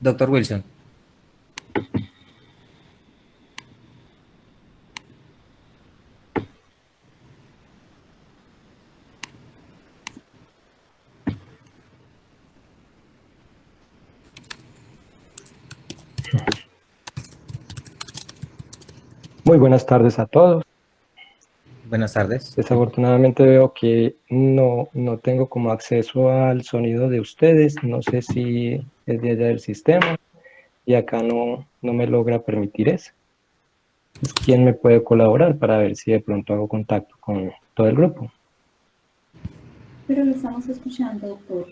Doctor Wilson. Muy buenas tardes a todos. Buenas tardes. Desafortunadamente veo que no tengo como acceso al sonido de ustedes. No sé si es de allá del sistema y acá no me logra permitir eso. Entonces, ¿quién me puede colaborar para ver si de pronto hago contacto con todo el grupo? Pero lo estamos escuchando, doctor.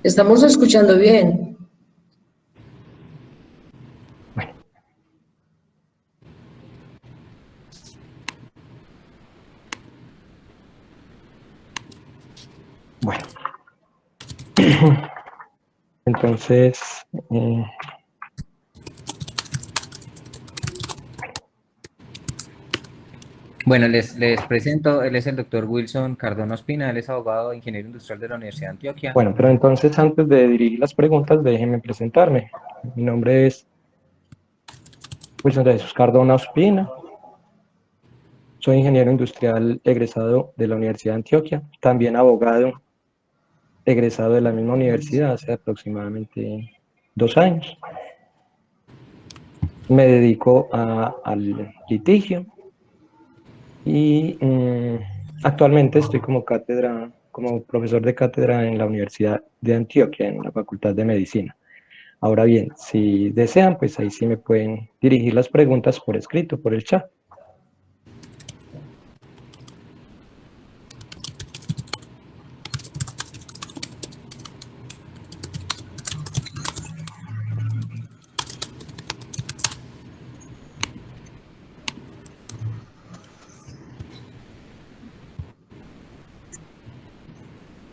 Estamos escuchando bien. Bueno, bueno. Entonces, Bueno, les presento, él es el doctor Wilson Cardona Ospina, él es abogado e ingeniero industrial de la Universidad de Antioquia. bueno, pero entonces antes de dirigir las preguntas, déjenme presentarme. Mi nombre es Wilson de Jesús Cardona Ospina. Soy ingeniero industrial egresado de la Universidad de Antioquia, también abogado egresado de la misma universidad hace aproximadamente 2 años. Me dedico al litigio y actualmente estoy como profesor de cátedra en la Universidad de Antioquia, en la Facultad de Medicina. Ahora bien, si desean, pues ahí sí me pueden dirigir las preguntas por escrito, por el chat.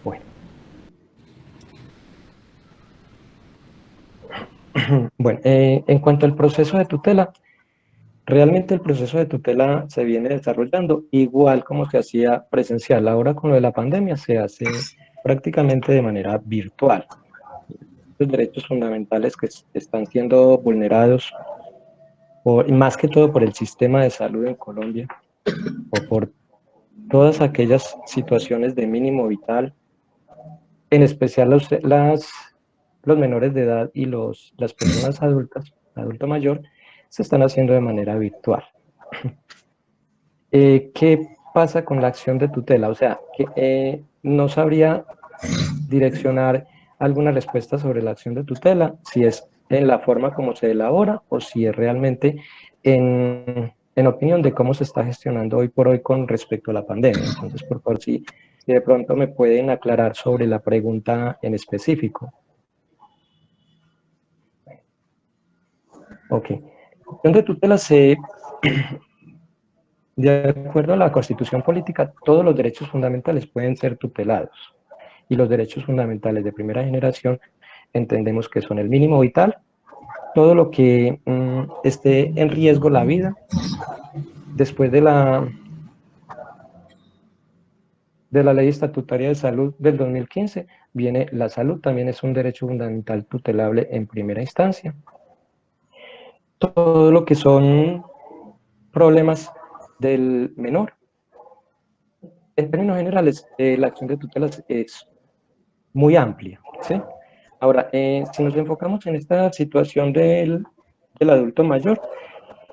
Bueno, bueno en cuanto al proceso de tutela, realmente el proceso de tutela se viene desarrollando igual como se hacía presencial. Ahora con lo de la pandemia se hace prácticamente de manera virtual. Los derechos fundamentales que están siendo vulnerados, y más que todo por el sistema de salud en Colombia, o por todas aquellas situaciones de mínimo vital, en especial los menores de edad y las personas adultas, adulto mayor, se están haciendo de manera virtual. ¿Qué pasa con la acción de tutela? O sea, que no sabría direccionar alguna respuesta sobre la acción de tutela, si es en la forma como se elabora o si es realmente en opinión de cómo se está gestionando hoy por hoy con respecto a la pandemia. Entonces, por favor, si de pronto me pueden aclarar sobre la pregunta en específico. Ok. La acción de tutela de acuerdo a la Constitución Política, todos los derechos fundamentales pueden ser tutelados. Y los derechos fundamentales de primera generación entendemos que son el mínimo vital, todo lo que esté en riesgo la vida. Después de la Ley Estatutaria de Salud del 2015, viene la salud, también es un derecho fundamental tutelable en primera instancia. Todo lo que son problemas del menor. En términos generales, la acción de tutela es muy amplia, ¿sí? Ahora, si nos enfocamos en esta situación del adulto mayor,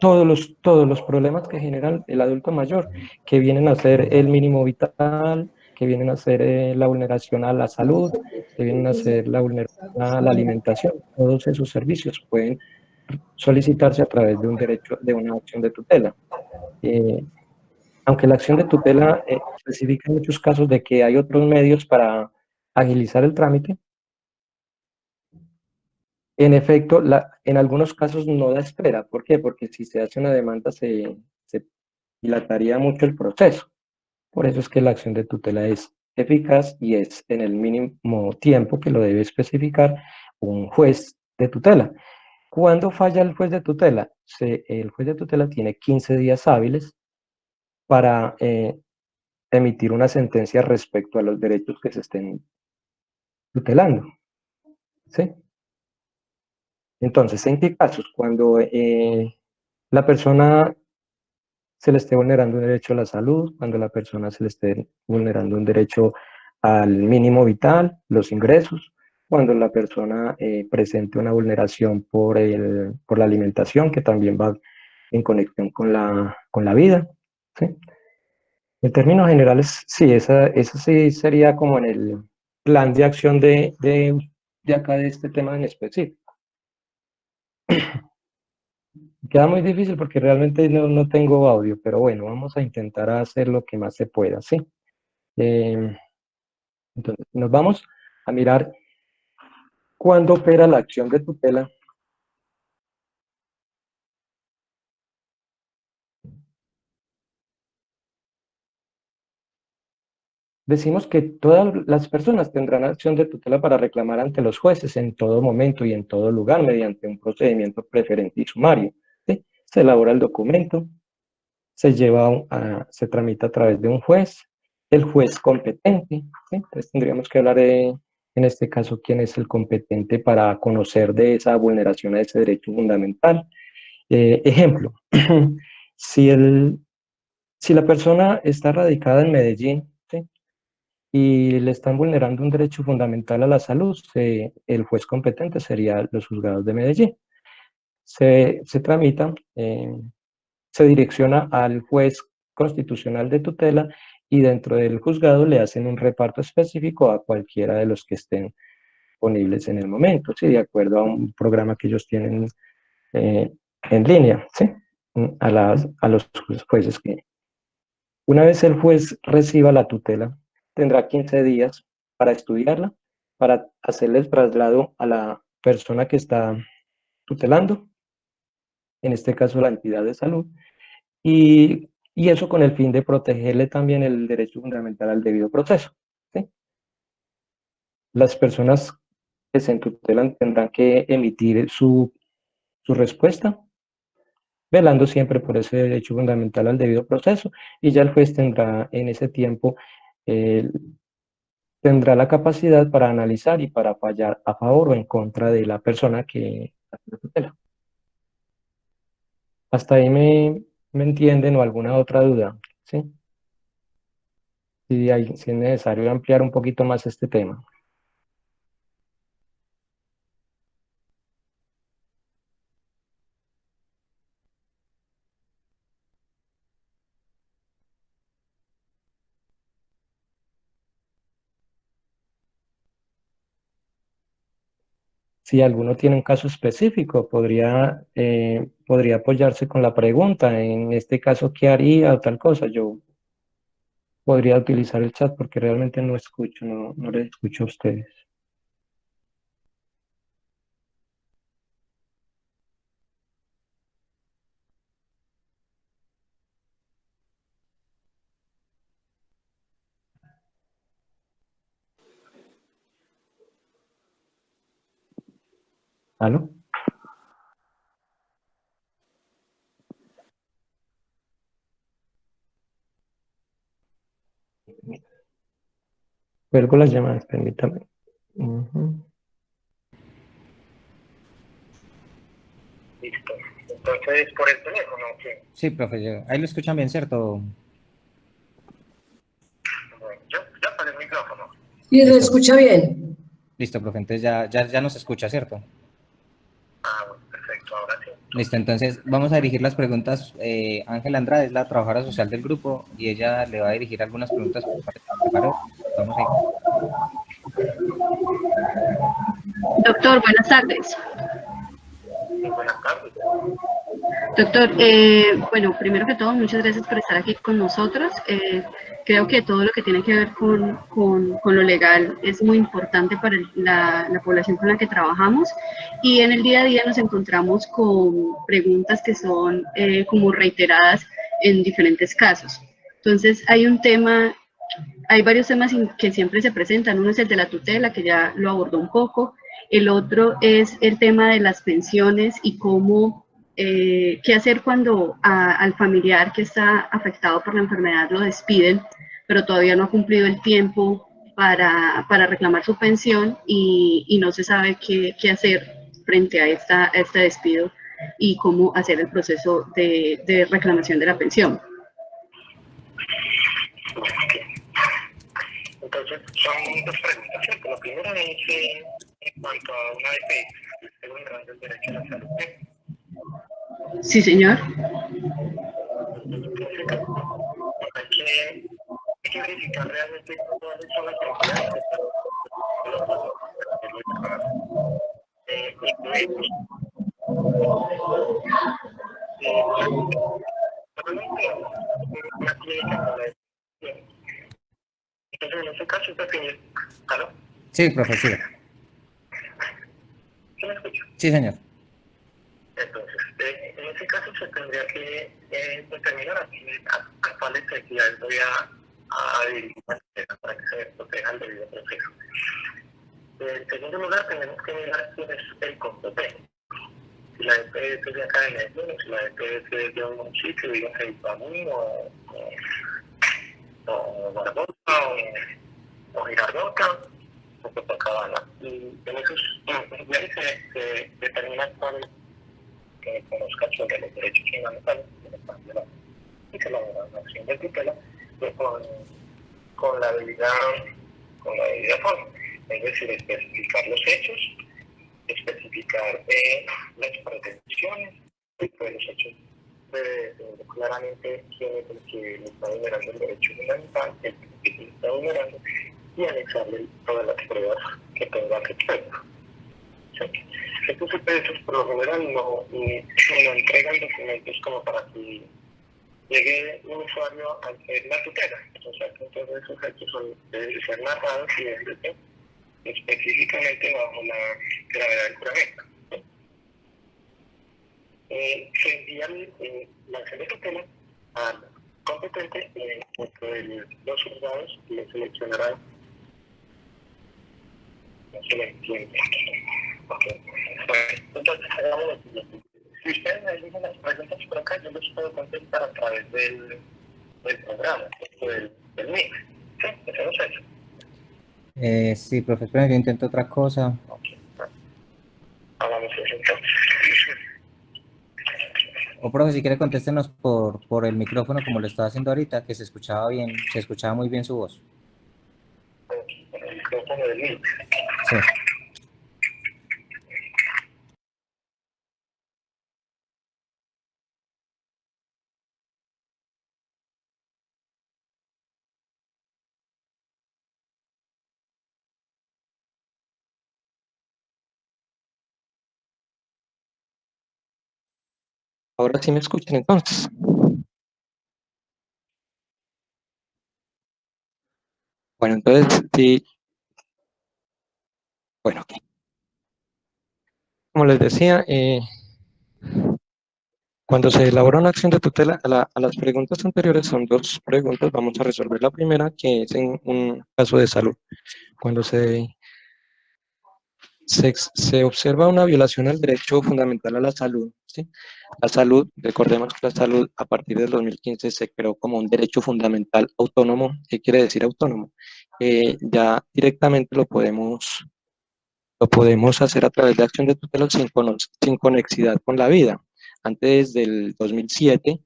todos los problemas que generan el adulto mayor, que vienen a ser el mínimo vital, que vienen a ser la vulneración a la salud, que vienen a ser la vulneración a la alimentación, todos esos servicios pueden solicitarse a través de un derecho, de una acción de tutela. Aunque la acción de tutela especifica en muchos casos de que hay otros medios para agilizar el trámite, en efecto, en algunos casos no da espera. ¿Por qué? Porque si se hace una demanda se dilataría mucho el proceso. Por eso es que la acción de tutela es eficaz y es en el mínimo tiempo que lo debe especificar un juez de tutela. ¿Cuándo falla el juez de tutela? El juez de tutela tiene 15 días hábiles para emitir una sentencia respecto a los derechos que se estén tutelando, ¿sí? Entonces, ¿en qué casos? Cuando la persona se le esté vulnerando un derecho a la salud, cuando la persona se le esté vulnerando un derecho al mínimo vital, los ingresos, cuando la persona presente una vulneración por la alimentación, que también va en conexión con la vida, ¿sí? En términos generales, sí, esa sí sería como en el plan de acción de acá de este tema en específico. Queda muy difícil porque realmente no tengo audio, pero bueno, vamos a intentar hacer lo que más se pueda, ¿sí? Entonces, nos vamos a mirar cuándo opera la acción de tutela. Decimos que todas las personas tendrán acción de tutela para reclamar ante los jueces en todo momento y en todo lugar mediante un procedimiento preferente y sumario, ¿sí? Se elabora el documento, se tramita a través de un juez, el juez competente, ¿sí? Entonces tendríamos que hablar en este caso, quién es el competente para conocer de esa vulneración a ese derecho fundamental. Ejemplo, si, si la persona está radicada en Medellín, ¿sí? Y le están vulnerando un derecho fundamental a la salud, el juez competente sería los juzgados de Medellín. Se tramita, se direcciona al juez constitucional de tutela y dentro del juzgado le hacen un reparto específico a cualquiera de los que estén disponibles en el momento, ¿sí? De acuerdo a un programa que ellos tienen en línea, ¿sí? A los jueces que... Una vez el juez reciba la tutela, tendrá 15 días para estudiarla, para hacerle el traslado a la persona que está tutelando, en este caso la entidad de salud, y eso con el fin de protegerle también el derecho fundamental al debido proceso, ¿sí? Las personas que se tutelan tendrán que emitir su respuesta, velando siempre por ese derecho fundamental al debido proceso, y ya el juez tendrá en ese tiempo, eh, tendrá la capacidad para analizar y para fallar a favor o en contra de la persona que hace la tutela. ¿Hasta ahí me entienden o alguna otra duda? ¿Sí? Si es necesario ampliar un poquito más este tema. Si alguno tiene un caso específico, podría apoyarse con la pregunta. En este caso, ¿qué haría o tal cosa? Yo podría utilizar el chat porque realmente no escucho, no les escucho a ustedes. ¿Aló? Cuelgo las llamadas, permítame. Listo. Entonces, por el teléfono, ¿qué? Sí, profe, ahí lo escuchan bien, ¿cierto? Bueno, ya para el micrófono. Sí, se Listo. escucha bien. Listo, profe, entonces ya nos escucha, ¿cierto? Ah, bueno, perfecto, ahora sí. Listo, entonces vamos a dirigir las preguntas. Ángela Andrade es la trabajadora social del grupo y ella le va a dirigir algunas preguntas. ¿Preparó? Vamos ahí. Doctor, buenas tardes. Muy buenas tardes. Doctor, bueno, primero que todo, muchas gracias por estar aquí con nosotros. Creo que todo lo que tiene que ver con lo legal es muy importante para la población con la que trabajamos y en el día a día nos encontramos con preguntas que son como reiteradas en diferentes casos. Entonces, hay varios temas que siempre se presentan. Uno es el de la tutela, que ya lo abordó un poco. El otro es el tema de las pensiones y cómo, qué hacer cuando al familiar que está afectado por la enfermedad lo despiden, pero todavía no ha cumplido el tiempo para reclamar su pensión y no se sabe qué hacer frente a este despido y cómo hacer el proceso de reclamación de la pensión. Entonces, son dos preguntas, ¿cierto? La primera es en cuanto a una EPS, esté vulnerando el derecho a la salud. Sí, señor. Hay que verificar realmente cuáles son las entidades que están incluimos una clínica con la. Entonces, en ese caso, ¿aló? Sí, profe, siga. ¿Sí me escucha? Sí, señor. Entonces, en ese caso se tendría que determinar a cuáles entidades voy a dirigir para que se proteja el debido proceso. En segundo lugar, tenemos que mirar quién es el competente. Si la EPS es de acá de Medellín, si la EPS es de un municipio, dígase Ipaní o Barbosa o Girardota o Copacabana. Y en esos lugares se determina cuál que conozca sobre los derechos fundamentales y que la acción de tutela con la debida forma, es decir, especificar los hechos, especificar las pretensiones, de los hechos claramente quién es el que le está vulnerando el derecho fundamental, el que le está vulnerando, y anexarle todas las pruebas que tenga respecto. Estos EPS por lo general no entregan documentos como para que llegue un usuario a hacer la tutela. O sea, que entonces esos hechos deben ser narrados y descritos específicamente bajo la gravedad del juramento. Se envía la acción de tutela al competente dentro de los juzgados y le seleccionarán. No se le entiende. Okay. Entonces, hagamos lo siguiente. Si ustedes me dicen las preguntas por acá, yo les puedo contestar a través del programa, del MIC. ¿Sí? ¿Hacemos eso? Sí, profe, espera, yo intento otra cosa. Okay. Hagamos eso entonces. O profe, si quiere contéstenos por el micrófono como lo estaba haciendo ahorita, que se escuchaba bien, se escuchaba muy bien su voz. Con el micrófono del MIC. Sí. Ahora sí me escuchan entonces. Bueno, entonces sí. Bueno, como les decía, cuando se elabora una acción de tutela, a las preguntas anteriores son dos preguntas. Vamos a resolver la primera, que es en un caso de salud. Cuando se observa una violación al derecho fundamental a la salud, ¿sí? La salud, recordemos que la salud a partir del 2015 se creó como un derecho fundamental autónomo. ¿Qué quiere decir autónomo? Ya directamente lo podemos hacer a través de acción de tutela sin conexidad con la vida. Antes del 2007,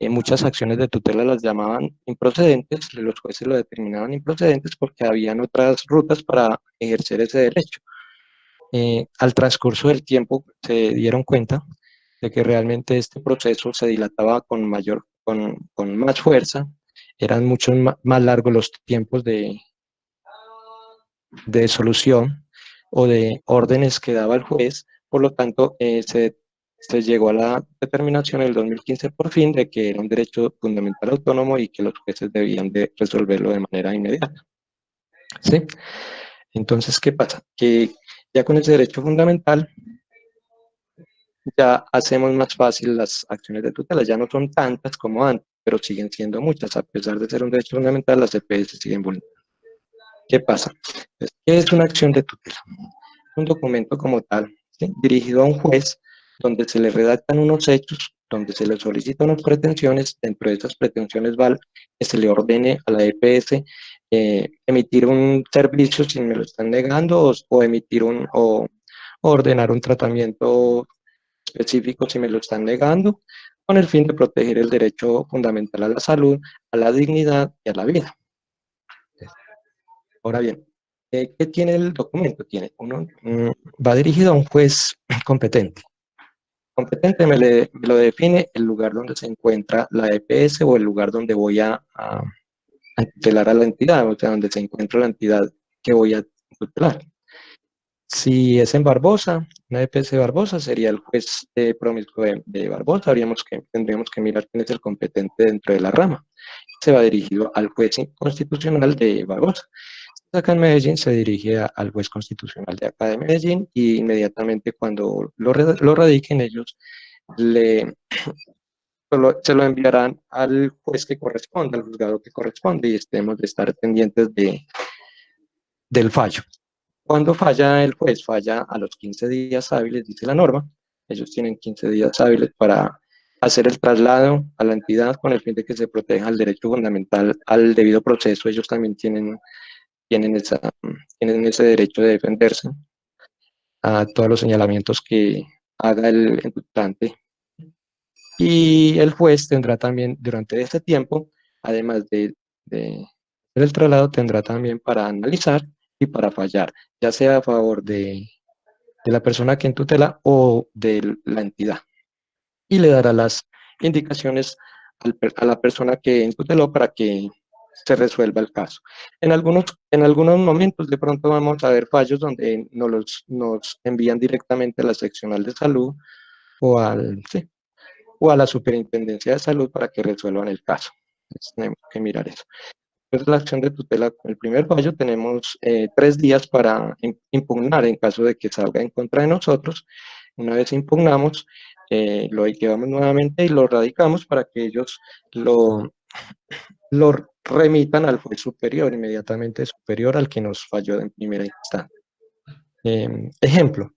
muchas acciones de tutela las llamaban improcedentes, los jueces lo determinaban improcedentes porque habían otras rutas para ejercer ese derecho. Al transcurso del tiempo se dieron cuenta de que realmente este proceso se dilataba con más fuerza, eran mucho más largos los tiempos de solución o de órdenes que daba el juez, por lo tanto se llegó a la determinación en el 2015 por fin de que era un derecho fundamental autónomo y que los jueces debían de resolverlo de manera inmediata. ¿Sí? Entonces, ¿qué pasa? Que ya con ese derecho fundamental ya hacemos más fácil las acciones de tutela, ya no son tantas como antes, pero siguen siendo muchas, a pesar de ser un derecho fundamental, las EPS siguen vulneradas. ¿Qué pasa? ¿Qué es una acción de tutela? Un documento como tal, ¿sí? Dirigido a un juez donde se le redactan unos hechos, donde se le solicitan unas pretensiones. Dentro de esas pretensiones va que se le ordene a la EPS emitir un servicio si me lo están negando, o emitir o ordenar un tratamiento específico si me lo están negando, con el fin de proteger el derecho fundamental a la salud, a la dignidad y a la vida. Ahora bien, ¿qué tiene el documento? Va dirigido a un juez competente. Competente me lo define el lugar donde se encuentra la EPS o el lugar donde voy a tutelar a la entidad, o sea, donde se encuentra la entidad que voy a tutelar. Si es en Barbosa, una EPS de Barbosa, sería el juez promiscuo de Barbosa. Tendríamos que mirar quién es el competente dentro de la rama. Se va dirigido al juez constitucional de Barbosa. Acá en Medellín se dirige al juez constitucional de acá de Medellín, y inmediatamente cuando lo radiquen ellos, se lo enviarán al juez que corresponde, al juzgado que corresponde, y estemos de estar pendientes del fallo. Cuando falla el juez, falla a los 15 días hábiles, dice la norma. Ellos tienen 15 días hábiles para hacer el traslado a la entidad con el fin de que se proteja el derecho fundamental al debido proceso. Ellos también tienen ese derecho de defenderse a todos los señalamientos que haga el imputante. Y el juez tendrá también, durante este tiempo, además de hacer el traslado, tendrá también para analizar y para fallar, ya sea a favor de la persona que tutela o de la entidad. Y le dará las indicaciones a la persona que tuteló para que se resuelva el caso. En algunos momentos de pronto vamos a ver fallos donde nos envían directamente a la seccional de salud o a la superintendencia de salud para que resuelvan el caso. Entonces, tenemos que mirar eso. Después de la acción de tutela, con el primer fallo, tenemos 3 días para impugnar en caso de que salga en contra de nosotros. Una vez impugnamos, lo llevamos nuevamente y lo radicamos para que ellos lo remitan al juez superior, inmediatamente superior al que nos falló en primera instancia. Ejemplo,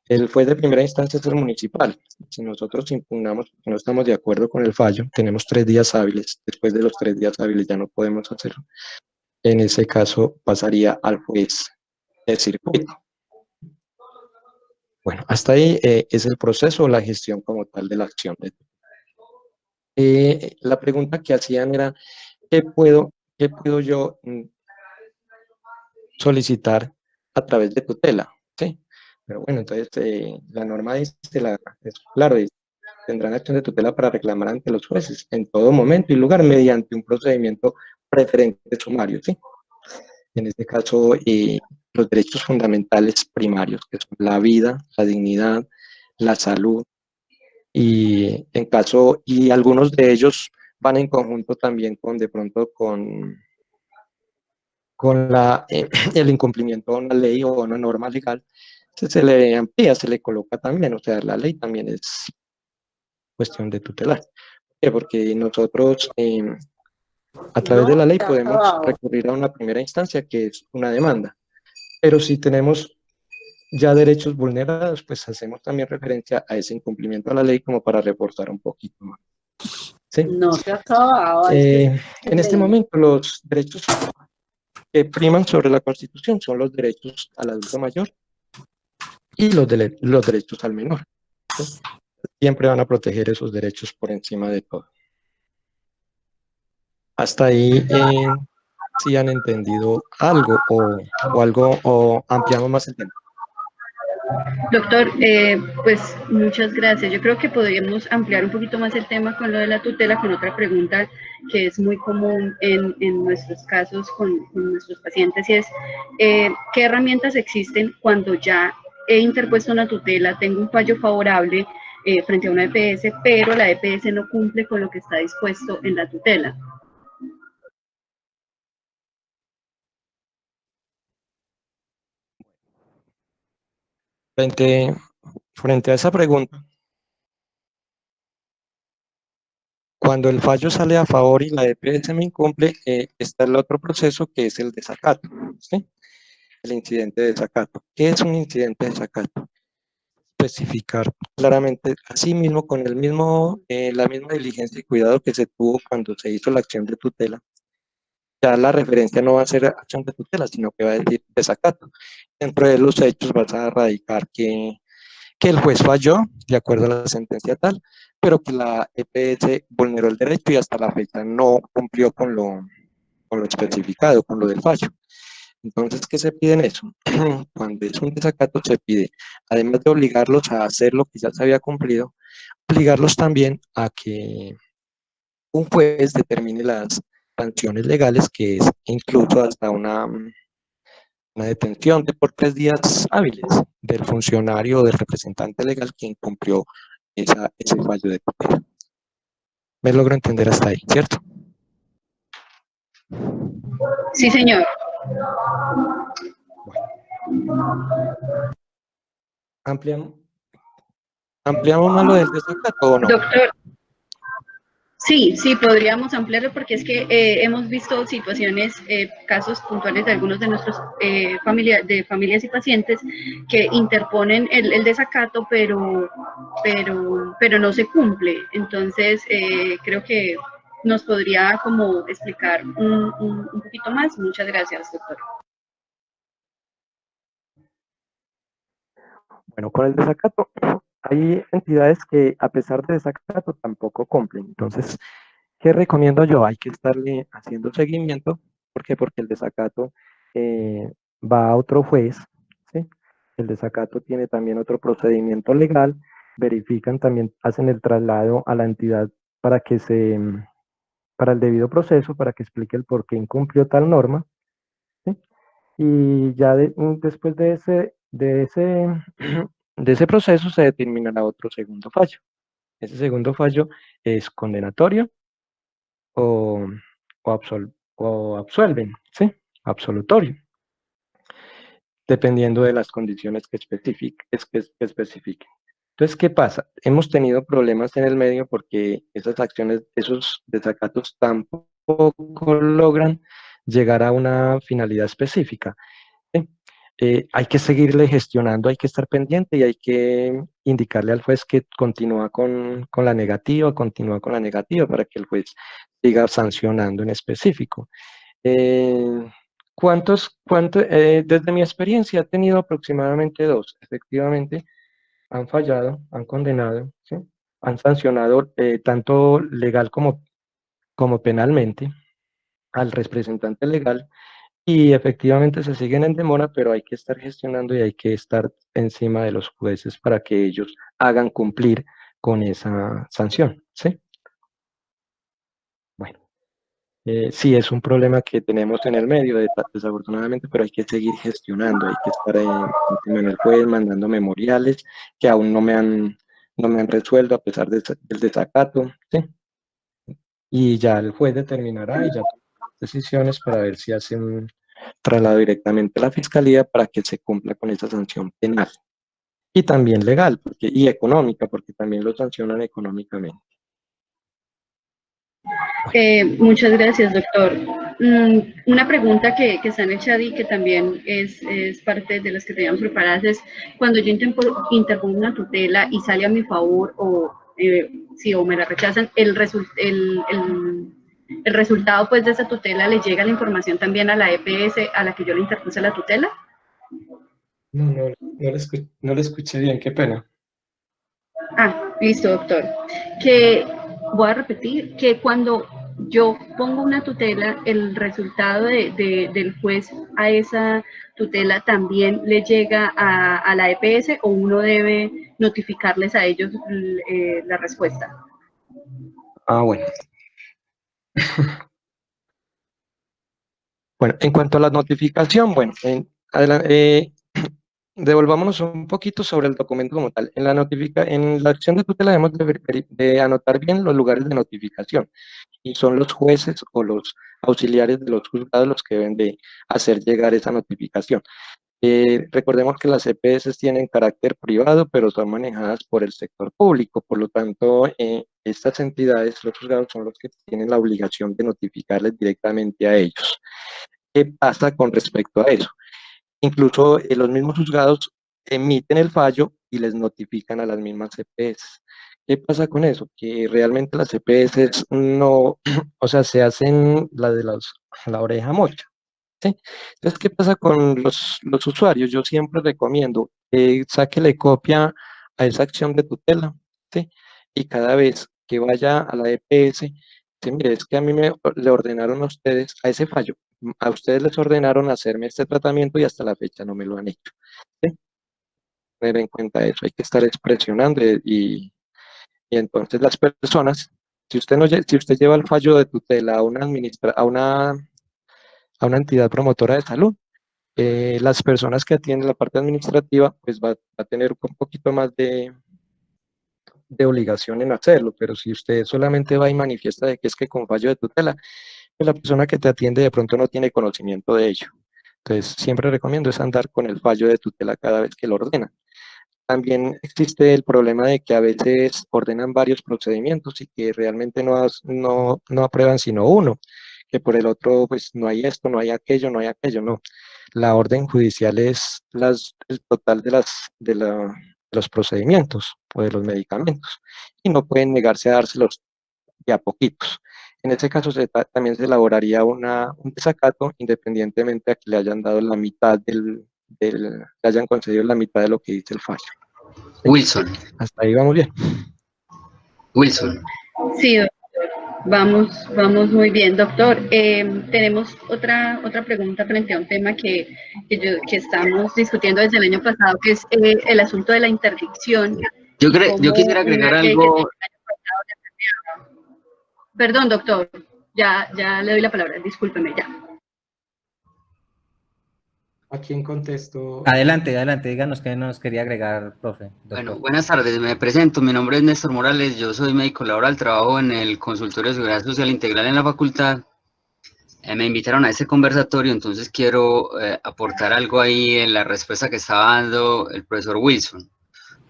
el juez de primera instancia es el municipal. Si nosotros impugnamos porque no estamos de acuerdo con el fallo, tenemos 3 días hábiles. Después de los 3 días hábiles ya no podemos hacerlo. En ese caso pasaría al juez de circuito. Bueno, hasta ahí es el proceso o la gestión como tal de la acción. La pregunta que hacían era, ¿qué puedo yo solicitar a través de tutela? ¿Sí? Pero bueno, entonces la norma dice, claro, dice, tendrán acción de tutela para reclamar ante los jueces en todo momento y lugar mediante un procedimiento preferente sumario, ¿sí? En este caso, los derechos fundamentales primarios, que son la vida, la dignidad, la salud, y algunos de ellos van en conjunto también de pronto con el incumplimiento de una ley o una norma legal. Se le amplía, se le coloca también, o sea, la ley también es cuestión de tutelar. ¿Por qué? Porque nosotros a través de la ley podemos recurrir a una primera instancia, que es una demanda, pero si tenemos ya derechos vulnerados, pues hacemos también referencia a ese incumplimiento a la ley como para reforzar un poquito más. ¿Sí? No se acababa. En este momento los derechos que priman sobre la Constitución son los derechos al adulto mayor y los derechos al menor. ¿Sí? Siempre van a proteger esos derechos por encima de todo. Hasta ahí, si han entendido algo o ampliamos más el tema. Doctor, pues muchas gracias. Yo creo que podríamos ampliar un poquito más el tema con lo de la tutela, con otra pregunta que es muy común en nuestros casos con nuestros pacientes, y es ¿qué herramientas existen cuando ya he interpuesto una tutela, tengo un fallo favorable frente a una EPS, pero la EPS no cumple con lo que está dispuesto en la tutela? Frente a esa pregunta, cuando el fallo sale a favor y la EPS me incumple, está el otro proceso que es el desacato, ¿sí? El incidente de desacato. ¿Qué es un incidente de desacato? especificar claramente, así mismo, con el mismo, la misma diligencia y cuidado que se tuvo cuando se hizo la acción de tutela, ya la referencia no va a ser acción de tutela, sino que va a decir desacato. Dentro de los hechos vas a radicar que el juez falló de acuerdo a la sentencia tal, pero que la EPS vulneró el derecho y hasta la fecha no cumplió con lo especificado, con lo del fallo. Entonces, ¿qué se pide en eso? Cuando es un desacato se pide, además de obligarlos a hacer lo que ya se había cumplido, obligarlos también a que un juez determine las sanciones legales, que es incluso hasta una detención de por 3 días hábiles del funcionario o del representante legal que incumplió ese fallo de tutela. Me logro entender hasta ahí, ¿cierto? Sí, señor. ¿Ampliamos más lo del desacato o no? Doctor, sí, sí, podríamos ampliarlo porque es que hemos visto situaciones, casos puntuales de algunos de nuestros familias y pacientes que interponen el desacato, pero no se cumple. Entonces, creo que nos podría como explicar un poquito más. Muchas gracias, doctor. Bueno, con el desacato, hay entidades que a pesar de desacato tampoco cumplen. Entonces, ¿qué recomiendo yo? Hay que estarle haciendo seguimiento. ¿Por qué? Porque el desacato va a otro juez, ¿sí? El desacato tiene también otro procedimiento legal, verifican también, hacen el traslado a la entidad para que para el debido proceso, para que explique el por qué incumplió tal norma, ¿sí? Y ya después de ese proceso se determinará otro segundo fallo. Ese segundo fallo es condenatorio o, o absuelven, ¿sí? Absolutorio, dependiendo de las condiciones que especifiquen. Entonces, ¿qué pasa? Hemos tenido problemas en el medio porque esas acciones, esos desacatos tampoco logran llegar a una finalidad específica. ¿Sí? Hay que seguirle gestionando, hay que estar pendiente y hay que indicarle al juez que continúa con la negativa, continúa con la negativa para que el juez siga sancionando en específico. Eh, desde mi experiencia he tenido aproximadamente 2, efectivamente, han fallado, han condenado, ¿sí? Han sancionado tanto legal como penalmente al representante legal y efectivamente se siguen en demora, pero hay que estar gestionando y hay que estar encima de los jueces para que ellos hagan cumplir con esa sanción, ¿sí? Bueno, sí es un problema que tenemos en el medio, desafortunadamente, pero hay que seguir gestionando, hay que estar encima del juez, mandando memoriales que aún no me han resuelto a pesar del desacato, ¿sí? Y ya el juez determinará y ya tomará decisiones para ver si hace un traslado directamente a la fiscalía para que se cumpla con esa sanción penal y también legal y económica, porque también lo sancionan económicamente. Muchas gracias, doctor. Una pregunta que está en el chat y que también es parte de las que teníamos preparadas es, cuando yo interpongo una tutela y sale a mi favor o me la rechazan, el resultado pues de esa tutela le llega la información también a la EPS a la que yo le interpuse la tutela. No le escuché bien, qué pena. Ah, listo, doctor. Que voy a repetir que cuando yo pongo una tutela, el resultado del juez a esa tutela también le llega a la EPS o uno debe notificarles a ellos la respuesta. Ah, bueno. Bueno, en cuanto a la notificación, bueno, devolvámonos un poquito sobre el documento como tal. En la acción de tutela debemos de anotar bien los lugares de notificación y son los jueces o los auxiliares de los juzgados los que deben de hacer llegar esa notificación. Recordemos que las EPS tienen carácter privado, pero son manejadas por el sector público, por lo tanto, estas entidades, los juzgados, son los que tienen la obligación de notificarles directamente a ellos. ¿Qué pasa con respecto a eso? Incluso los mismos juzgados emiten el fallo y les notifican a las mismas EPS. ¿Qué pasa con eso? Que realmente las EPS no, o sea, se hacen la oreja mocha, ¿sí? Entonces, ¿qué pasa con los usuarios? Yo siempre recomiendo que sáquele copia a esa acción de tutela, ¿sí? Y cada vez que vaya a la EPS, dice, mire, es que a mí le ordenaron a ustedes, a ese fallo, a ustedes les ordenaron hacerme este tratamiento y hasta la fecha no me lo han hecho, ¿sí? Tener en cuenta eso, hay que estar expresionando y entonces las personas, si usted, no, si usted lleva el fallo de tutela a una entidad promotora de salud, las personas que atienden la parte administrativa, pues va a tener un poquito más de obligación en hacerlo, pero si usted solamente va y manifiesta de que es que con fallo de tutela, pues la persona que te atiende de pronto no tiene conocimiento de ello. Entonces, siempre recomiendo es andar con el fallo de tutela cada vez que lo ordena. También existe el problema de que a veces ordenan varios procedimientos y que realmente no aprueban sino uno, que por el otro pues no hay esto, no hay aquello, no hay aquello, no. La orden judicial es el total de los procedimientos o de los medicamentos y no pueden negarse a dárselos de a poquitos. En este caso también se elaboraría un desacato independientemente a que le hayan dado la mitad le hayan concedido la mitad de lo que dice el fallo. Wilson. Hasta ahí vamos bien. Wilson. Sí, doctor. Vamos muy bien, doctor. Tenemos otra pregunta frente a un tema que estamos discutiendo desde el año pasado, que es el asunto de la interdicción. Yo quisiera agregar algo. Perdón, doctor. Ya le doy la palabra. Discúlpeme, ya. ¿A quién contesto? Adelante, díganos qué nos quería agregar, profe. Doctor. Bueno, buenas tardes, me presento, mi nombre es Néstor Morales, yo soy médico laboral, trabajo en el Consultorio de Seguridad Social Integral en la facultad. Me invitaron a este conversatorio, entonces quiero aportar algo ahí en la respuesta que estaba dando el profesor Wilson.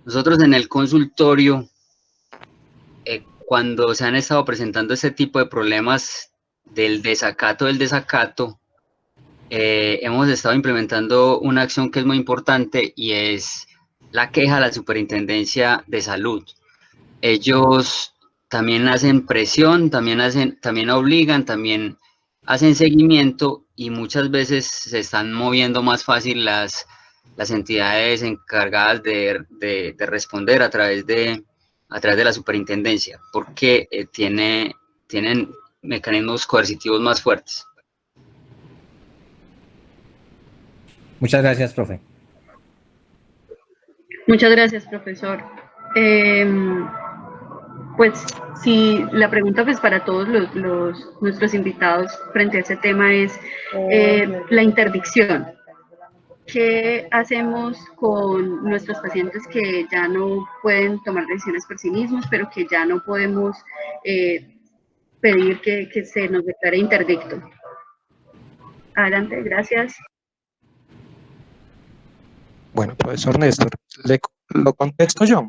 Nosotros en el consultorio, cuando se han estado presentando este tipo de problemas del desacato, hemos estado implementando una acción que es muy importante y es la queja a la Superintendencia de Salud. Ellos también hacen presión, también obligan, también hacen seguimiento y muchas veces se están moviendo más fácil las entidades encargadas de responder a través de la superintendencia, porque tienen mecanismos coercitivos más fuertes. Muchas gracias, profe. Muchas gracias, profesor. Pues sí, la pregunta pues para todos nuestros invitados frente a ese tema es la interdicción. ¿Qué hacemos con nuestros pacientes que ya no pueden tomar decisiones por sí mismos, pero que ya no podemos pedir que se nos declare interdicto? Adelante, gracias. Bueno, profesor Néstor, ¿lo contesto yo?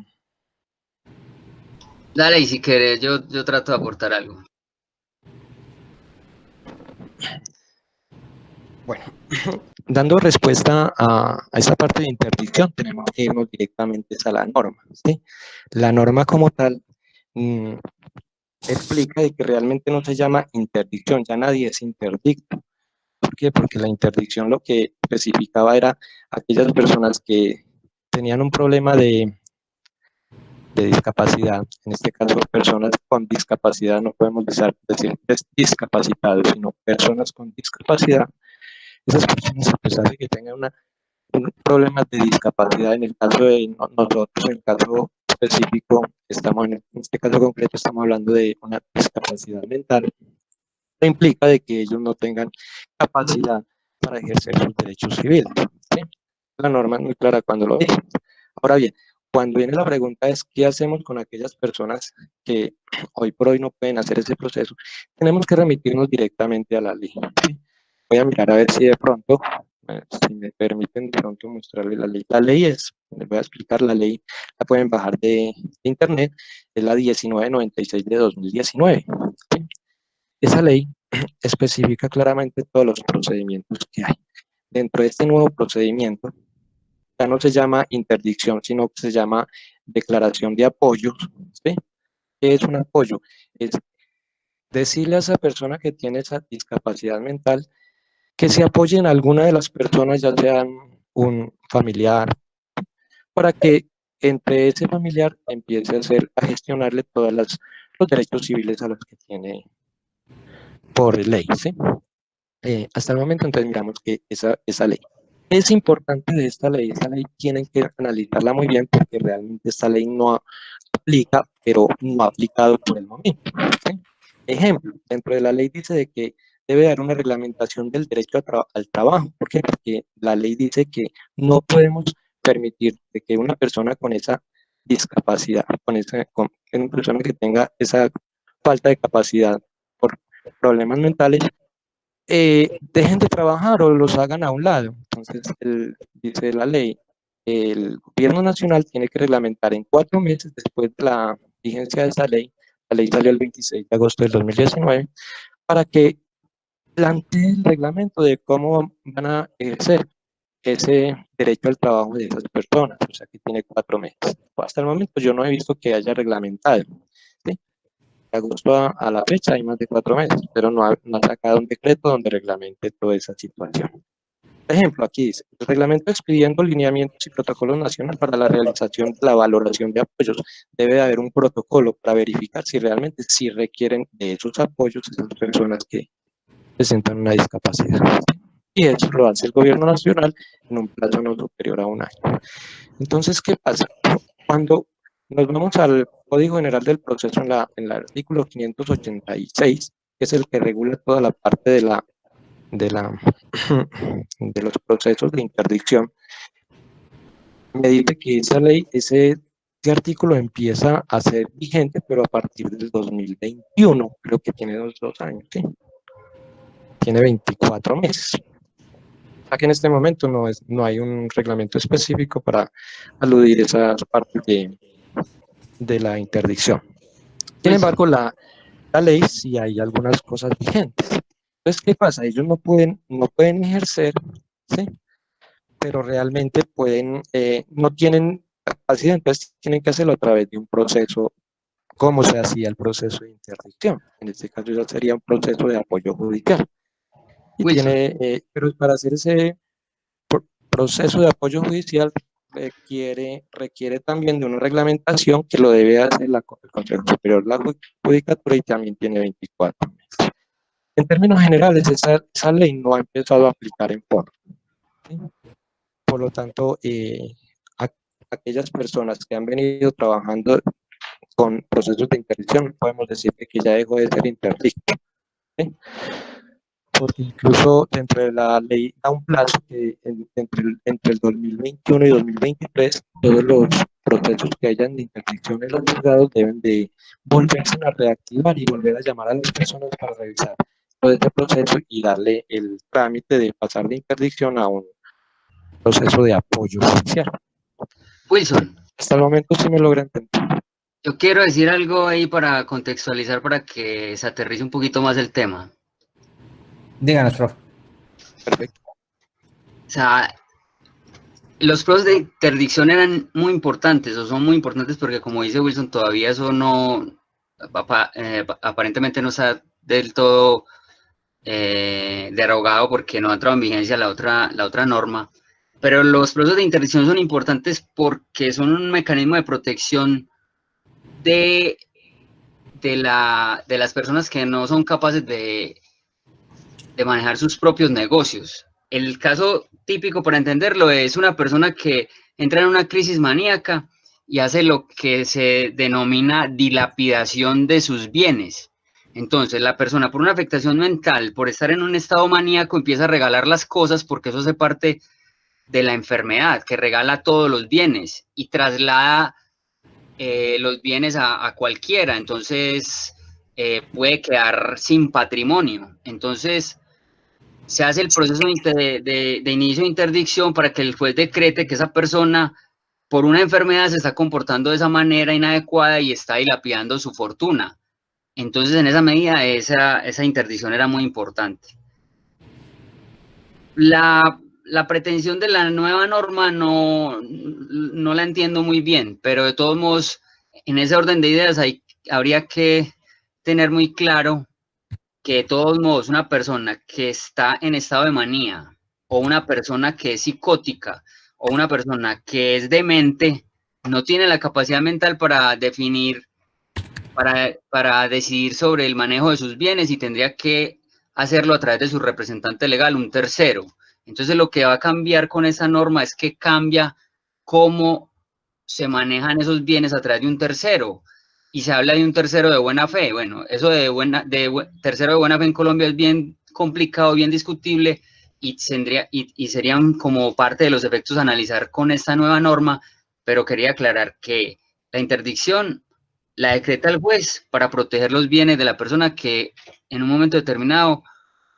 Dale, y si querés, yo trato de aportar algo. Bueno, dando respuesta a esa parte de interdicción, tenemos que irnos directamente a la norma, ¿sí? La norma como tal explica de que realmente no se llama interdicción, ya nadie es interdicto. ¿Por qué? Porque la interdicción lo que especificaba era aquellas personas que tenían un problema de discapacidad, en este caso personas con discapacidad, no podemos decir discapacitados, sino personas con discapacidad. Esas personas, a pesar de que tengan un problema de discapacidad, en el caso de nosotros, en el caso específico, en este caso concreto estamos hablando de una discapacidad mental, que implica de que ellos no tengan capacidad para ejercer sus derechos civiles, ¿sí? La norma es muy clara cuando lo dice. Ahora bien, cuando viene la pregunta es, ¿qué hacemos con aquellas personas que hoy por hoy no pueden hacer ese proceso? Tenemos que remitirnos directamente a la ley, ¿sí? Voy a mirar a ver si de pronto, si me permiten de pronto mostrarles la ley. La ley les voy a explicar, la ley la pueden bajar de internet, es la 1996 de 2019. ¿Sí? Esa ley especifica claramente todos los procedimientos que hay. Dentro de este nuevo procedimiento, ya no se llama interdicción, sino que se llama declaración de apoyos, ¿sí? ¿Qué es un apoyo? Es decirle a esa persona que tiene esa discapacidad mental que se apoye en alguna de las personas, ya sean un familiar, para que entre ese familiar empiece a gestionarle los derechos civiles a los que tiene por ley, ¿sí? Hasta el momento, entonces, miramos que esa ley. Es importante de esta ley tienen que analizarla muy bien porque realmente esta ley no aplica, pero no ha aplicado por el momento, ¿sí? Ejemplo, dentro de la ley dice de que debe haber una reglamentación del derecho al trabajo. ¿Por qué? Porque la ley dice que no podemos permitir de que una persona con esa discapacidad, una persona que tenga esa falta de capacidad por problemas mentales, dejen de trabajar o los hagan a un lado. Entonces, dice la ley, el gobierno nacional tiene que reglamentar en 4 meses después de la vigencia de esa ley. La ley salió el 26 de agosto del 2019, para que plantee el reglamento de cómo van a ejercer ese derecho al trabajo de esas personas, o sea que tiene 4 meses. Hasta el momento yo no he visto que haya reglamentado, ¿sí? De agosto a la fecha hay más de 4 meses, pero no ha sacado un decreto donde reglamente toda esa situación. Por ejemplo, aquí dice, el reglamento expidiendo lineamientos y protocolos nacionales para la realización de la valoración de apoyos. Debe de haber un protocolo para verificar si realmente sí requieren de esos apoyos esas personas que presentan una discapacidad. Y eso lo hace el gobierno nacional en un plazo no superior a 1 año. Entonces, ¿qué pasa? Cuando nos vamos al Código General del Proceso en el artículo 586, que es el que regula toda la parte de los procesos de interdicción, me dice que esa ley, ese artículo empieza a ser vigente, pero a partir del 2021, creo que tiene 2 años, ¿sí? Tiene 24 meses. Aquí en este momento no hay un reglamento específico para aludir esas partes de la interdicción. Sin embargo, la ley sí hay algunas cosas vigentes. Entonces, ¿qué pasa? Ellos no pueden ejercer, ¿sí? Pero realmente no tienen capacidad, entonces tienen que hacerlo a través de un proceso, como se hacía el proceso de interdicción. En este caso ya sería un proceso de apoyo judicial. Y pero para hacer ese proceso de apoyo judicial requiere también de una reglamentación que lo debe hacer el Consejo Superior de la Judicatura y también tiene 24 meses. En términos generales, esa ley no ha empezado a aplicar en forma, ¿sí? Por lo tanto, aquellas personas que han venido trabajando con procesos de interdicción, podemos decir que ya dejó de ser interdicto, ¿sí? Porque incluso dentro de la ley da un plazo que entre el 2021 y 2023, todos los procesos que hayan de interdicción en los juzgados deben de volverse a reactivar y volver a llamar a las personas para revisar todo este proceso y darle el trámite de pasar de interdicción a un proceso de apoyo judicial. Wilson. Hasta el momento sí me logra entender. Yo quiero decir algo ahí para contextualizar, para que se aterrice un poquito más el tema. Díganos, profe. Perfecto. O sea, los procesos de interdicción eran muy importantes, o son muy importantes porque, como dice Wilson, todavía eso aparentemente no está del todo derogado porque no ha entrado en vigencia la otra norma. Pero los procesos de interdicción son importantes porque son un mecanismo de protección de las personas que no son capaces de manejar sus propios negocios. El caso típico, para entenderlo, es una persona que entra en una crisis maníaca y hace lo que se denomina dilapidación de sus bienes. Entonces, la persona, por una afectación mental, por estar en un estado maníaco, empieza a regalar las cosas porque eso hace parte de la enfermedad, que regala todos los bienes y traslada los bienes a cualquiera. Entonces, puede quedar sin patrimonio. Entonces, se hace el proceso de inicio de interdicción para que el juez decrete que esa persona, por una enfermedad, se está comportando de esa manera inadecuada y está dilapidando su fortuna. Entonces, en esa medida, esa interdicción era muy importante. La la pretensión de la nueva norma no la entiendo muy bien, pero de todos modos, en ese orden de ideas habría que tener muy claro que de todos modos una persona que está en estado de manía, o una persona que es psicótica, o una persona que es demente, no tiene la capacidad mental para definir, para decidir sobre el manejo de sus bienes, y tendría que hacerlo a través de su representante legal, un tercero. Entonces lo que va a cambiar con esa norma es que cambia cómo se manejan esos bienes a través de un tercero, y se habla de un tercero de buena fe. Bueno, eso de tercero de buena fe en Colombia es bien complicado, bien discutible, y serían como parte de los efectos a analizar con esta nueva norma, pero quería aclarar que la interdicción la decreta el juez para proteger los bienes de la persona que en un momento determinado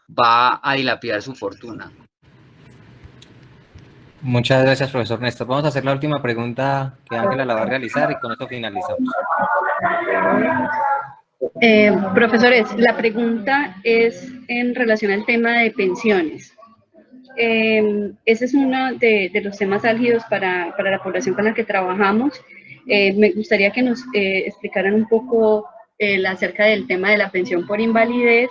va a dilapidar su fortuna. Muchas gracias, profesor Néstor. Vamos a hacer la última pregunta que Ángela la va a realizar y con esto finalizamos. Profesores, la pregunta es en relación al tema de pensiones. Ese es uno de los temas álgidos para la población con la que trabajamos. Me gustaría que nos explicaran un poco acerca del tema de la pensión por invalidez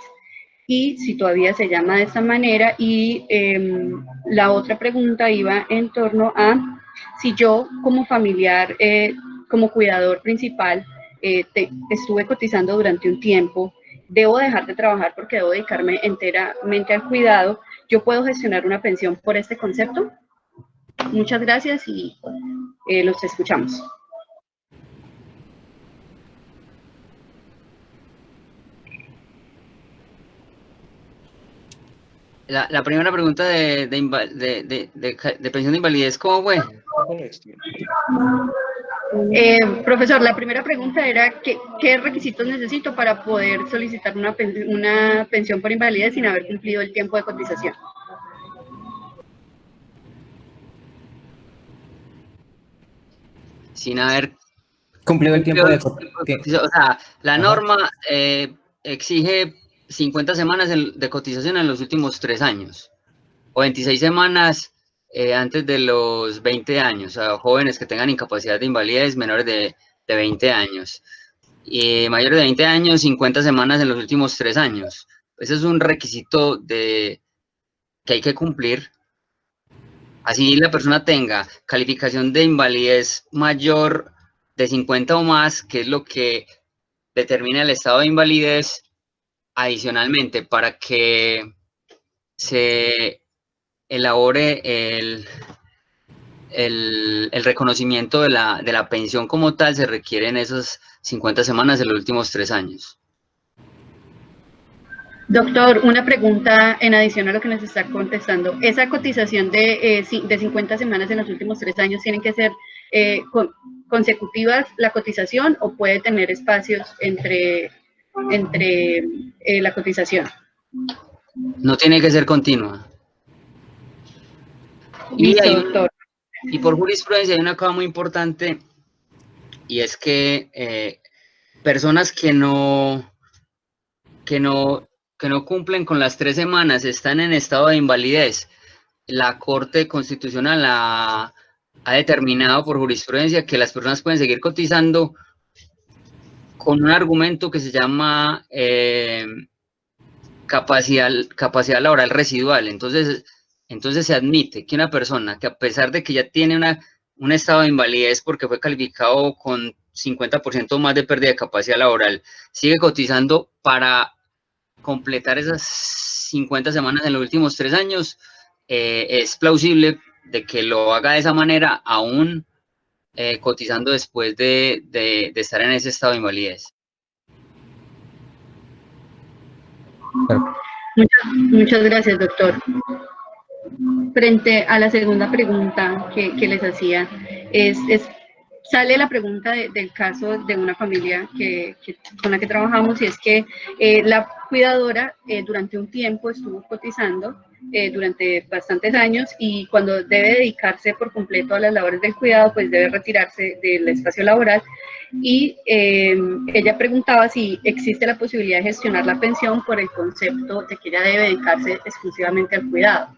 y si todavía se llama de esta manera. Y la otra pregunta iba en torno a si yo como familiar, como cuidador principal, estuve cotizando durante un tiempo, debo dejar de trabajar porque debo dedicarme enteramente al cuidado. ¿Yo puedo gestionar una pensión por este concepto? Muchas gracias y los escuchamos. La primera pregunta de pensión de invalidez, ¿cómo fue? Profesor, la primera pregunta era ¿qué requisitos necesito para poder solicitar una pensión por invalidez sin haber cumplido el tiempo de cotización? Sin haber cumplido el tiempo de cotización. O sea, la norma exige 50 semanas de cotización en los últimos 3 años, o 26 semanas antes de los 20 años, o sea, jóvenes que tengan incapacidad de invalidez menores de 20 años. Y mayores de 20 años, 50 semanas en los últimos 3 años. Ese es un requisito que hay que cumplir. Así la persona tenga calificación de invalidez mayor de 50 o más, que es lo que determina el estado de invalidez. Adicionalmente, para que se elabore el reconocimiento de la pensión como tal, se requieren esas 50 semanas en los últimos 3 años. Doctor, una pregunta en adición a lo que nos está contestando. ¿Esa cotización de 50 semanas en los últimos 3 años tienen que ser consecutivas la cotización o puede tener espacios entre la cotización? No tiene que ser continua. Listo, doctor. Y por jurisprudencia hay una cosa muy importante, y es que personas que no cumplen con las 3 semanas están en estado de invalidez. La Corte Constitucional ha determinado por jurisprudencia que las personas pueden seguir cotizando con un argumento que se llama capacidad laboral residual. Entonces se admite que una persona que, a pesar de que ya tiene un estado de invalidez porque fue calificado con 50% más de pérdida de capacidad laboral, sigue cotizando para completar esas 50 semanas en los últimos 3 años, es plausible de que lo haga de esa manera, aún cotizando después de estar en ese estado de invalidez. Muchas gracias, doctor. Frente a la segunda pregunta que les hacía, sale la pregunta del caso de una familia con la que trabajamos, y es que la cuidadora durante un tiempo estuvo cotizando durante bastantes años, y cuando debe dedicarse por completo a las labores del cuidado, pues debe retirarse del espacio laboral, y ella preguntaba si existe la posibilidad de gestionar la pensión por el concepto de que ella debe dedicarse exclusivamente al cuidado.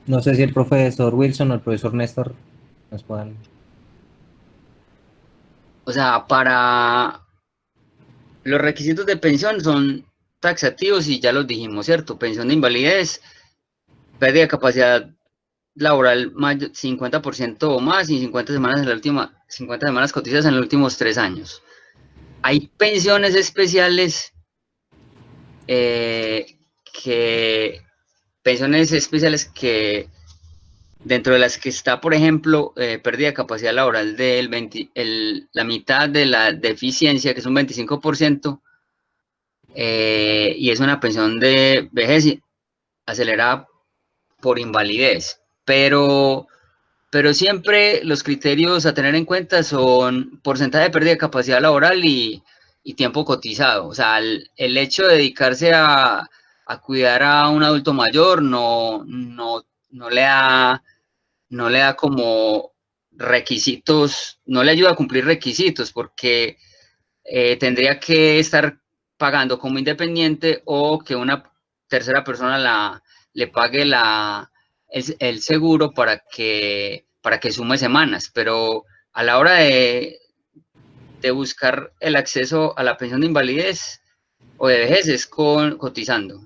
No sé si el profesor Wilson o el profesor Néstor nos puedan... O sea, para los requisitos de pensión son taxativos y ya los dijimos, ¿cierto? Pensión de invalidez, pérdida de capacidad laboral 50% o más y 50 semanas en la última, 50 semanas cotizadas en los últimos 3 años. Hay pensiones especiales que dentro de las que está, por ejemplo, pérdida de capacidad laboral la mitad de la deficiencia, que es un 25%, y es una pensión de vejez acelerada por invalidez. Pero siempre los criterios a tener en cuenta son porcentaje de pérdida de capacidad laboral y tiempo cotizado. O sea, el hecho de dedicarse a cuidar a un adulto mayor no le da como requisitos, no le ayuda a cumplir requisitos porque tendría que estar pagando como independiente o que una tercera persona le pague el seguro para que sume semanas, pero a la hora de buscar el acceso a la pensión de invalidez o de vejez es cotizando.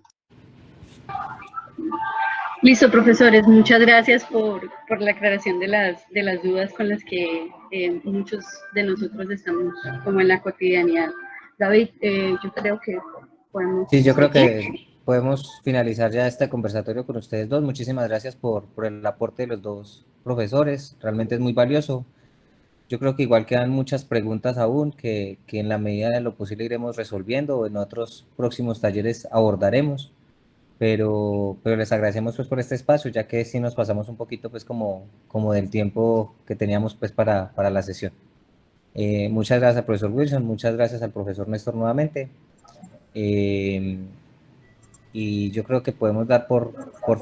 Listo, profesores, muchas gracias por la aclaración de las dudas con las que muchos de nosotros estamos como en la cotidianidad. David, yo creo que podemos Sí, yo creo seguir. que podemos finalizar ya este conversatorio con ustedes dos. Muchísimas gracias por el aporte de los dos profesores. Realmente es muy valioso. Yo creo que igual quedan muchas preguntas aún que en la medida de lo posible iremos resolviendo o en otros próximos talleres abordaremos. Pero les agradecemos pues por este espacio, ya que sí nos pasamos un poquito pues como del tiempo que teníamos pues para la sesión. Muchas gracias al profesor Wilson, muchas gracias al profesor Néstor nuevamente. Eh, y yo creo que podemos dar por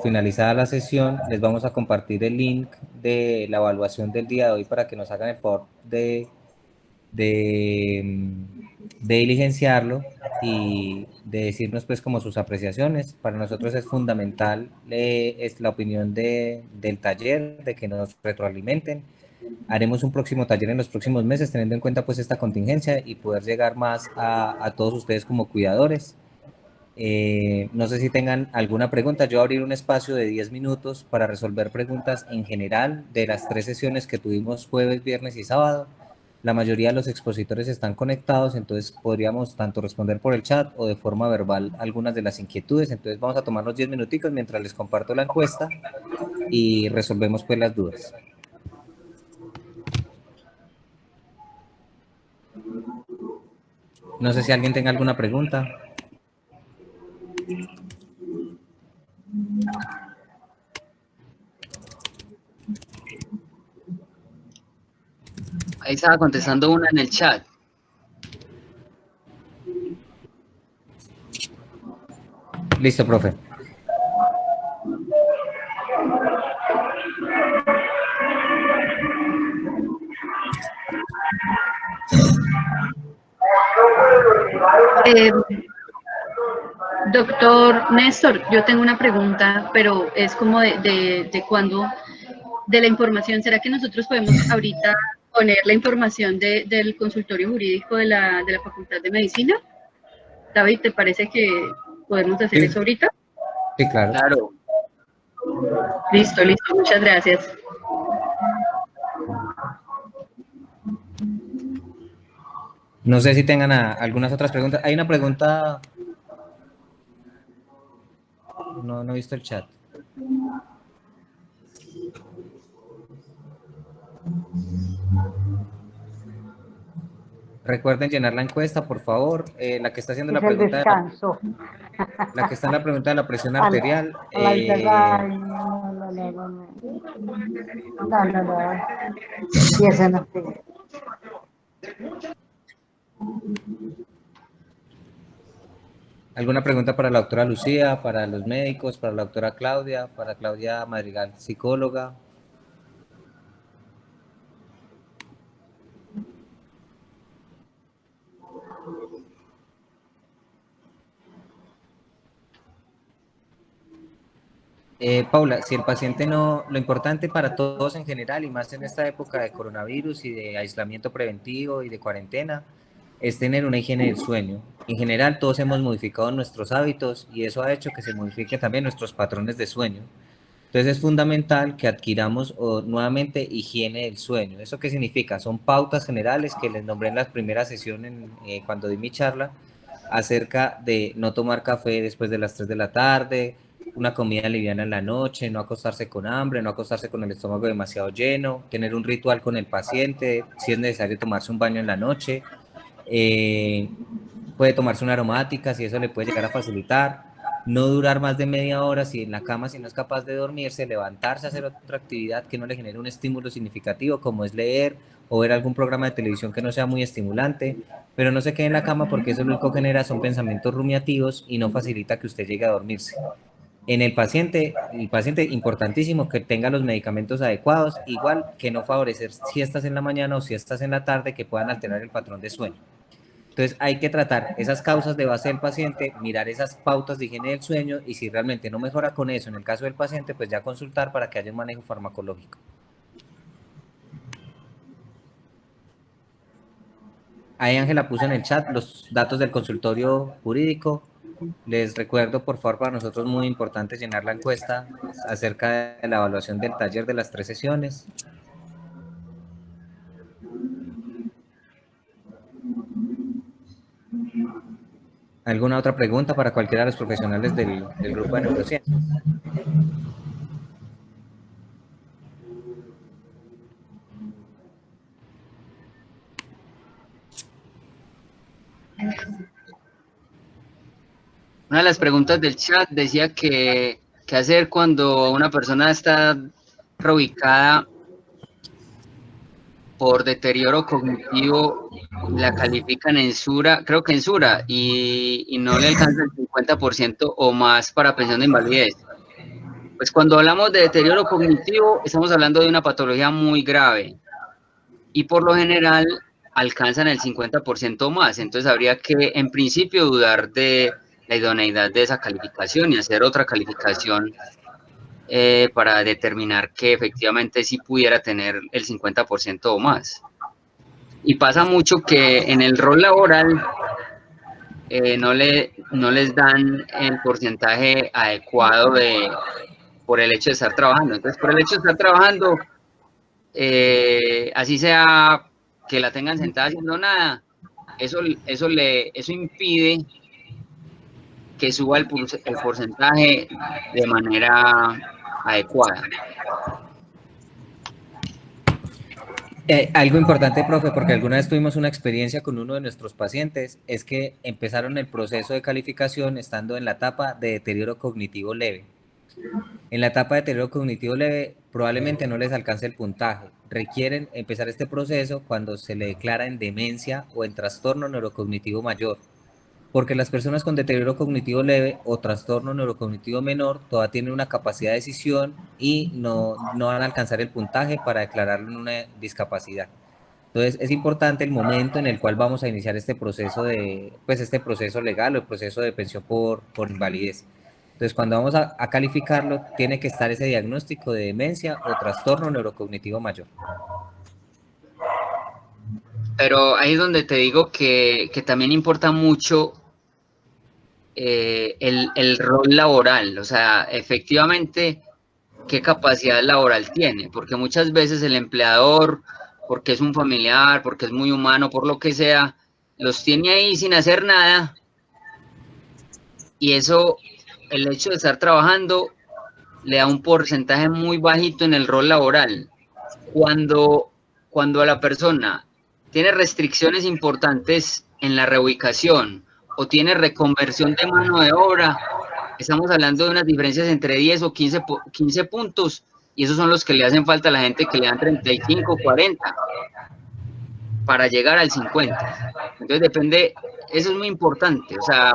finalizada la sesión. Les vamos a compartir el link de la evaluación del día de hoy para que nos hagan el favor de, de diligenciarlo y de decirnos pues como sus apreciaciones. Para nosotros es fundamental es la opinión del taller, de que nos retroalimenten. Haremos un próximo taller en los próximos meses teniendo en cuenta pues esta contingencia y poder llegar más a todos ustedes como cuidadores. No sé si tengan alguna pregunta. Yo voy a abrir un espacio de 10 minutos para resolver preguntas en general de las 3 sesiones que tuvimos jueves, viernes y sábado. La mayoría de los expositores están conectados, entonces podríamos tanto responder por el chat o de forma verbal algunas de las inquietudes. Entonces vamos a tomar los 10 minuticos mientras les comparto la encuesta y resolvemos pues las dudas. No sé si alguien tenga alguna pregunta. Ahí estaba contestando una en el chat. Listo, profe. Doctor Néstor, yo tengo una pregunta, pero es como de cuándo, de la información. ¿Será que nosotros podemos ahorita poner la información del consultorio jurídico de la Facultad de Medicina? David, ¿te parece que podemos hacer Sí, eso ahorita? sí, claro. Claro. Listo, listo, muchas gracias. No sé si tengan algunas otras preguntas. Hay una pregunta. No he visto el chat. Recuerden llenar la encuesta, por favor. La que está haciendo la Es el pregunta descanso. la que está en la pregunta de la presión A la arterial. verdad, no. Y ese no tiene. ¿Alguna pregunta para la doctora Lucía, para los médicos, para la doctora Claudia, para Claudia Madrigal, psicóloga? Paula, si el paciente no, lo importante para todos en general y más en esta época de coronavirus y de aislamiento preventivo y de cuarentena, es tener una higiene del sueño. En general, todos hemos modificado nuestros hábitos y eso ha hecho que se modifiquen también nuestros patrones de sueño. Entonces es fundamental que adquiramos nuevamente higiene del sueño. ¿Eso qué significa? Son pautas generales que les nombré en la primera sesión cuando di mi charla acerca de no tomar café después de las 3 de la tarde, una comida liviana en la noche, no acostarse con hambre, no acostarse con el estómago demasiado lleno, tener un ritual con el paciente, si es necesario tomarse un baño en la noche, eh, puede tomarse una aromática si eso le puede llegar a facilitar, no durar más de media hora si en la cama, si no es capaz de dormirse, levantarse a hacer otra actividad que no le genere un estímulo significativo como es leer o ver algún programa de televisión que no sea muy estimulante, pero no se quede en la cama porque eso lo único que genera son pensamientos rumiativos y no facilita que usted llegue a dormirse. En el paciente importantísimo que tenga los medicamentos adecuados, igual que no favorecer siestas en la mañana o siestas en la tarde que puedan alterar el patrón de sueño. Entonces hay que tratar esas causas de base del paciente, mirar esas pautas de higiene del sueño y si realmente no mejora con eso en el caso del paciente, pues ya consultar para que haya un manejo farmacológico. Ahí Ángela puso en el chat los datos del consultorio jurídico. Les recuerdo, por favor, para nosotros muy importante llenar la encuesta acerca de la evaluación del taller de las 3 sesiones. ¿Alguna otra pregunta para cualquiera de los profesionales del grupo de neurociencias? Una de las preguntas del chat decía que qué hacer cuando una persona está reubicada por deterioro cognitivo, la califican en SURA, creo que en SURA, y no le alcanza el 50% o más para pensión de invalidez. Pues cuando hablamos de deterioro cognitivo, estamos hablando de una patología muy grave y por lo general alcanzan el 50% o más, entonces habría que en principio dudar de la idoneidad de esa calificación y hacer otra calificación para determinar que efectivamente sí pudiera tener el 50% o más. Y pasa mucho que en el rol laboral no les dan el porcentaje adecuado por el hecho de estar trabajando. Entonces, por el hecho de estar trabajando, así sea que la tengan sentada haciendo nada, eso impide que suba el porcentaje de manera adecuada. Algo importante, profe, porque alguna vez tuvimos una experiencia con uno de nuestros pacientes, es que empezaron el proceso de calificación estando en la etapa de deterioro cognitivo leve. En la etapa de deterioro cognitivo leve probablemente no les alcance el puntaje. Requieren empezar este proceso cuando se le declara en demencia o en trastorno neurocognitivo mayor. Porque las personas con deterioro cognitivo leve o trastorno neurocognitivo menor todavía tienen una capacidad de decisión y no van a alcanzar el puntaje para declararlo en una discapacidad. Entonces es importante el momento en el cual vamos a iniciar este proceso este proceso legal o el proceso de pensión por invalidez. Entonces cuando vamos a calificarlo tiene que estar ese diagnóstico de demencia o trastorno neurocognitivo mayor. Pero ahí es donde te digo que también importa mucho el rol laboral, o sea, efectivamente, qué capacidad laboral tiene, porque muchas veces el empleador, porque es un familiar, porque es muy humano, por lo que sea, los tiene ahí sin hacer nada, y eso, el hecho de estar trabajando, le da un porcentaje muy bajito en el rol laboral. Cuando a la persona tiene restricciones importantes en la reubicación o tiene reconversión de mano de obra, estamos hablando de unas diferencias entre 10 o 15 puntos, y esos son los que le hacen falta a la gente que le dan 35, 40 para llegar al 50. Entonces depende, eso es muy importante. O sea,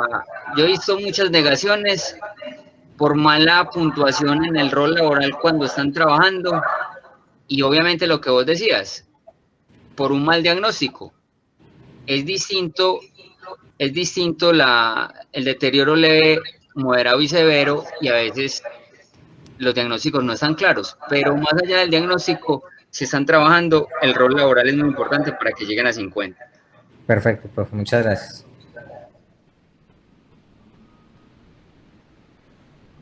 yo he visto muchas negaciones por mala puntuación en el rol laboral cuando están trabajando, y obviamente lo que vos decías, por un mal diagnóstico. Es distinto el deterioro leve, moderado y severo, y a veces los diagnósticos no están claros, pero más allá del diagnóstico, se están trabajando, el rol laboral es muy importante para que lleguen a 50. Perfecto, profe, muchas gracias.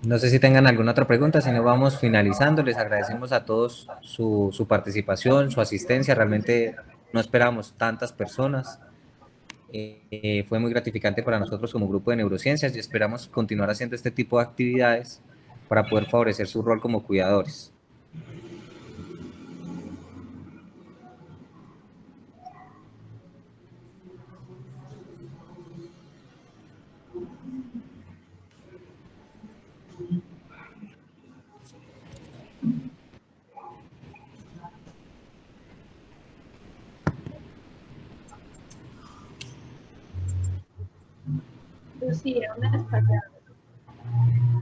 No sé si tengan alguna otra pregunta, si no vamos finalizando. Les agradecemos a todos su participación, su asistencia. Realmente no esperábamos tantas personas. Fue muy gratificante para nosotros como grupo de neurociencias y esperamos continuar haciendo este tipo de actividades para poder favorecer su rol como cuidadores.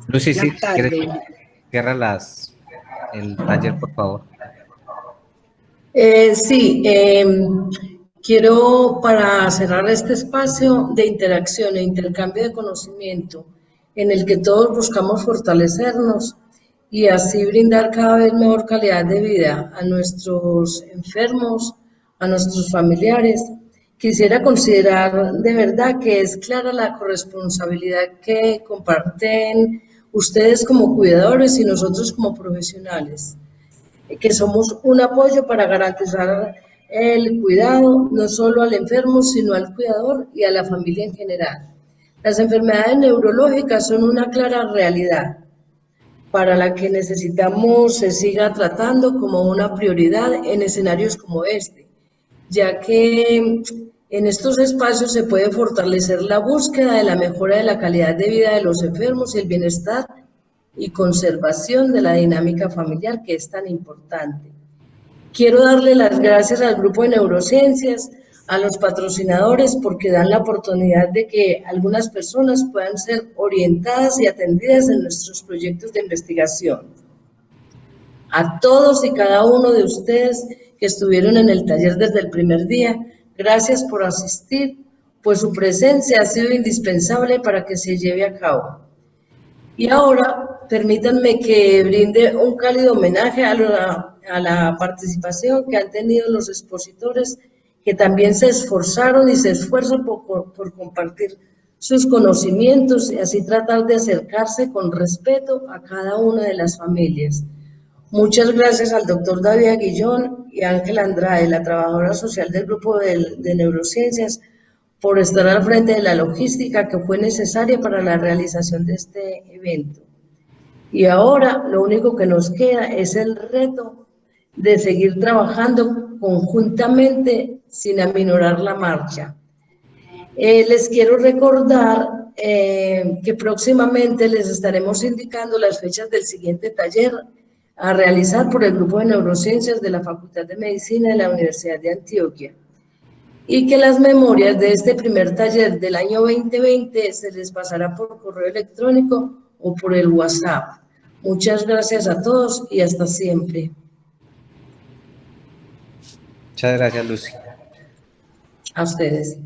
Lucy, sí, si quieres, cierra el taller, por favor. Sí, quiero para cerrar este espacio de interacción e intercambio de conocimiento en el que todos buscamos fortalecernos y así brindar cada vez mejor calidad de vida a nuestros enfermos, a nuestros familiares. Quisiera considerar de verdad que es clara la corresponsabilidad que comparten ustedes como cuidadores y nosotros como profesionales, que somos un apoyo para garantizar el cuidado no solo al enfermo, sino al cuidador y a la familia en general. Las enfermedades neurológicas son una clara realidad para la que necesitamos se siga tratando como una prioridad en escenarios como este, ya que en estos espacios se puede fortalecer la búsqueda de la mejora de la calidad de vida de los enfermos y el bienestar y conservación de la dinámica familiar que es tan importante. Quiero darle las gracias al grupo de neurociencias, a los patrocinadores, porque dan la oportunidad de que algunas personas puedan ser orientadas y atendidas en nuestros proyectos de investigación. A todos y cada uno de ustedes que estuvieron en el taller desde el primer día, gracias por asistir, pues su presencia ha sido indispensable para que se lleve a cabo. Y ahora, permítanme que brinde un cálido homenaje a la participación que han tenido los expositores, que también se esforzaron y se esfuerzan por compartir sus conocimientos y así tratar de acercarse con respeto a cada una de las familias. Muchas gracias al doctor David Aguillón y Ángela Andrade, la trabajadora social del grupo de neurociencias, por estar al frente de la logística que fue necesaria para la realización de este evento. Y ahora lo único que nos queda es el reto de seguir trabajando conjuntamente sin aminorar la marcha. Les quiero recordar que próximamente les estaremos indicando las fechas del siguiente taller a realizar por el grupo de neurociencias de la Facultad de Medicina de la Universidad de Antioquia, y que las memorias de este primer taller del año 2020 se les pasará por correo electrónico o por el WhatsApp. Muchas gracias a todos y hasta siempre. Muchas gracias, Lucy. A ustedes.